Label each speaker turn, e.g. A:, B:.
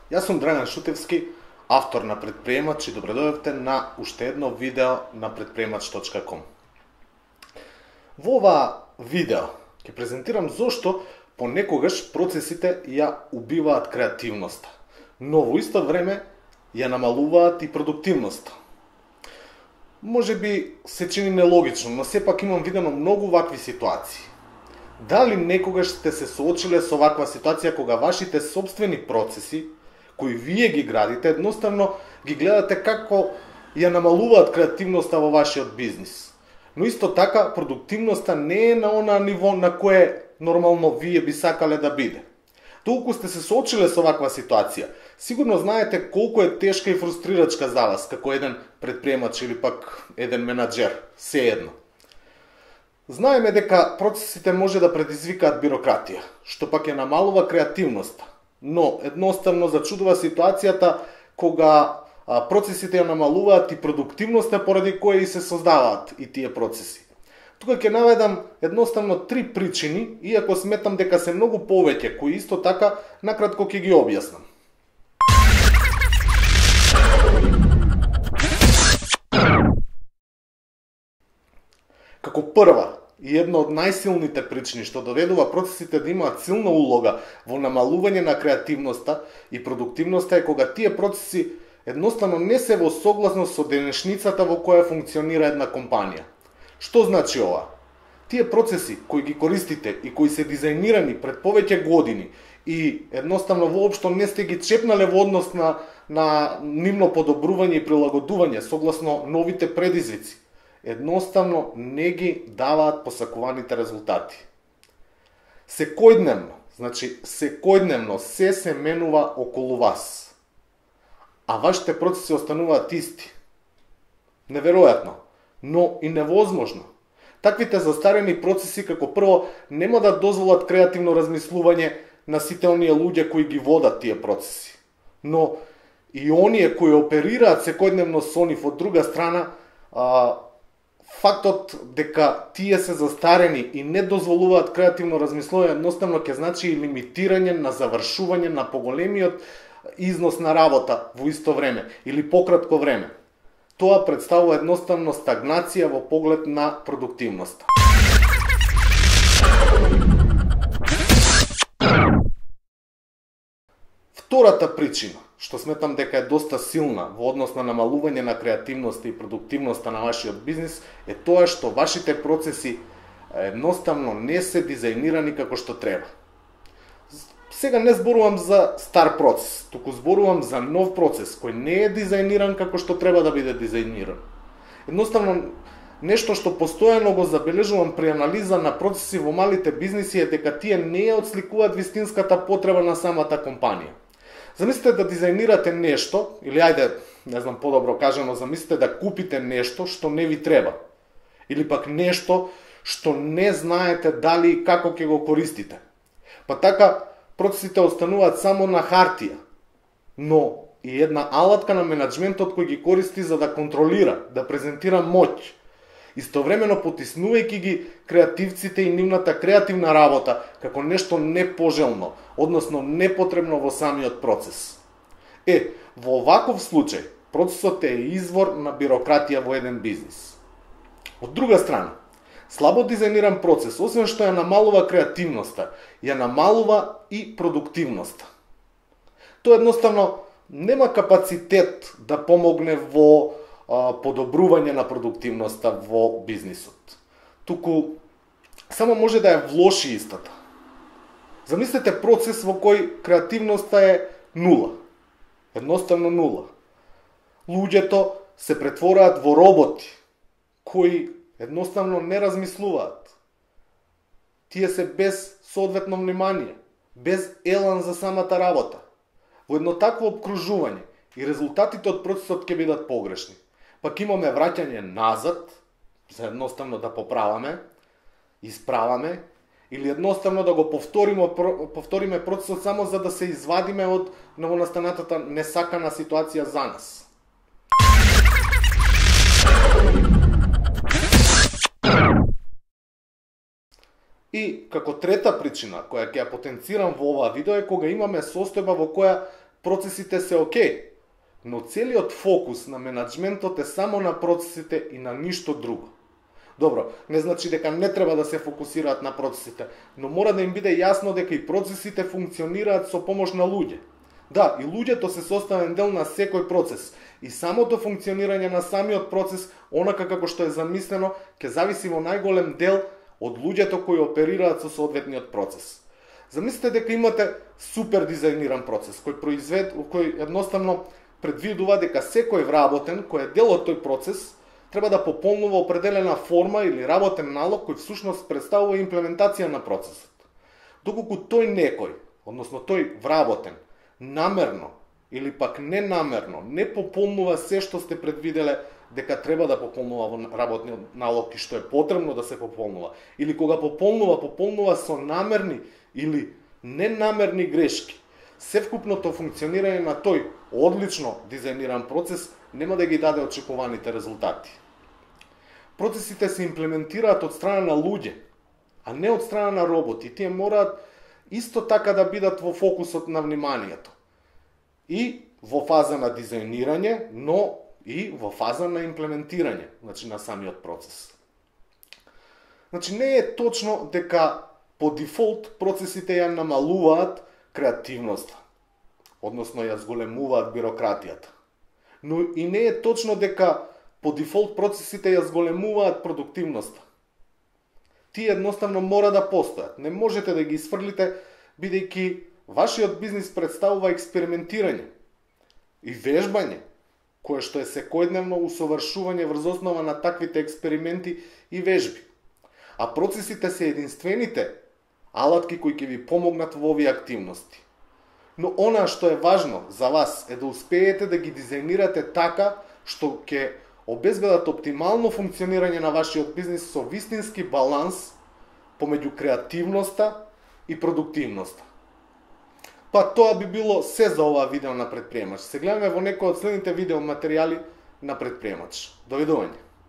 A: Јас сум Драган Шутевски, автор на Предприемач и добре дојдовте на уште едно видео на предприемач.com. Во ова видео ќе презентирам зошто понекогаш процесите ја убиваат креативноста, но во исто време ја намалуваат и продуктивноста. Може би се чини нелогично, но сепак имам видено многу вакви ситуации. Дали некогаш сте се соочиле со ваква ситуација кога вашите собствени процеси, кои вие ги градите, едноставно ги гледате како ја намалуваат креативноста во вашиот бизнис. Но исто така, продуктивноста не е на она ниво на кое нормално вие би сакале да биде. Толку сте се соочиле со ваква ситуација, сигурно знаете колку е тешка и фрустрирачка за вас, како еден предприемач или пак еден менаџер, сеедно. Знаеме дека процесите може да предизвикаат бирократија, што пак ја намалува креативноста. Но едноставно зачудува ситуацијата кога процесите ја намалуваат и продуктивноста поради која и се создаваат и тие процеси. Тука ќе наведам едноставно 3 причини, иако сметам дека се многу повеќе, кои исто така накратко ќе ги објаснам. Како прва и една од најсилните причини што доведува процесите да имаат силна улога во намалување на креативноста и продуктивноста е кога тие процеси едноставно не се во согласност со денешницата во која функционира една компанија. Што значи ова? Тие процеси кои ги користите и кои се дизајнирани пред повеќе години и едноставно воопшто не сте ги чепнале во однос на нивно подобрување и прилагодување согласно новите предизвици, едноставно не ги даваат посакуваните резултати. Секојдневно се менува околу вас, а вашите процеси остануваат исти. Неверојатно, но и невозможно. Таквите застарени процеси како прво нема да дозволат креативно размислување на сите оние луѓе кои ги водат тие процеси. Но и оние кои оперираат секојдневно со нив од друга страна, фактот дека тие се застарени и не дозволуваат креативно размислување едноставно ќе значи и лимитирање на завршување на поголемиот износ на работа во исто време или пократко време. Тоа представува едноставно стагнација во поглед на продуктивноста. Втората причина, што сметам дека е доста силна во однос на намалување на креативноста и продуктивноста на вашиот бизнис, е тоа што вашите процеси едноставно не се дизајнирани како што треба. Сега не зборувам за стар процес, туку зборувам за нов процес кој не е дизајниран како што треба да биде дизајниран. Едноставно, нешто што постојано го забележувам при анализа на процеси во малите бизниси е дека тие не ја отсликуваат вистинската потреба на самата компанија. Замислете да дизајнирате нешто, или ајде, не знам подобро кажано, замислете да купите нешто што не ви треба. Или пак нешто што не знаете дали и како ќе го користите. Па така, процесите остануваат само на хартија, но и една алатка на менеджментот кој ги користи за да контролира, да презентира моќ, истовремено потиснувајќи ги креативците и нивната креативна работа како нешто непожелно, односно непотребно во самиот процес. Во оваков случај, процесот е извор на бирократија во еден бизнис. Од друга страна, слабо дизајниран процес, освен што ја намалува креативноста, ја намалува и продуктивноста. Тоа едноставно нема капацитет да помогне во подобрување на продуктивноста во бизнисот. Туку само може да ја влоши истата. Замислете процес во кој креативноста е нула. Едноставно нула. Луѓето се претвораат во роботи кои едноставно не размислуваат. Тие се без соодветно внимание, без елан за самата работа. Во едно такво обкружување и резултатите од процесот ќе бидат погрешни. Пак имаме враќање назад, за едноставно да поправаме, исправаме, или едноставно да го повториме процесот само за да се извадиме од новонастанатата несакана ситуација за нас. И како трета причина, која ќе ја потенцирам во оваа видео, е кога имаме состојба во која процесите се окей, но целиот фокус на менаџментот е само на процесите и на ништо друго. Добро, не значи дека не треба да се фокусираат на процесите, но мора да им биде јасно дека и процесите функционираат со помош на луѓе. Да, и луѓето се составен дел на секој процес, и самото функционирање на самиот процес, онака како што е замислено, ќе зависи во најголем дел од луѓето кои оперираат со соодветниот процес. Замислете дека имате супер дизајниран процес, кој едноставно предвидува дека секој вработен кој е дел од тој процес треба да пополнува определена форма или работен налог кој всушност представува имплементација на процесот. Доколку тој некој, односно тој вработен, намерно или пак ненамерно не пополнува се што сте предвиделе дека треба да пополнува во работниот налог и што е потребно да се пополнува, или кога пополнува со намерни или ненамерни грешки, севкупното функционирање на тој одлично дизајниран процес нема да ги даде очекуваните резултати. Процесите се имплементираат од страна на луѓе, а не од страна на роботи. Тие мораат исто така да бидат во фокусот на вниманието. И во фаза на дизајнирање, но и во фаза на имплементирање, значи на самиот процес. Значи не е точно дека по дефолт процесите ја намалуваат креативноста, односно ја зголемуваат бирократијата. Но и не е точно дека по дефолт процесите ја зголемуваат продуктивноста. Тие едноставно мора да постојат. Не можете да ги изфрлите, бидејќи вашиот бизнис представува експериментирање и вежбање, кое што е секојдневно усовршување врз основа на таквите експерименти и вежби. А процесите се единствените алатки кои ќе ви помогнат во овие активности. Но она што е важно за вас е да успеете да ги дизајнирате така што ќе обезбедат оптимално функционирање на вашиот бизнис со вистински баланс помеѓу креативноста и продуктивноста. Па тоа би било се за оваа видео на Предприемач. Се гледаме во некој од следните видео материјали на Предприемач. Довидување.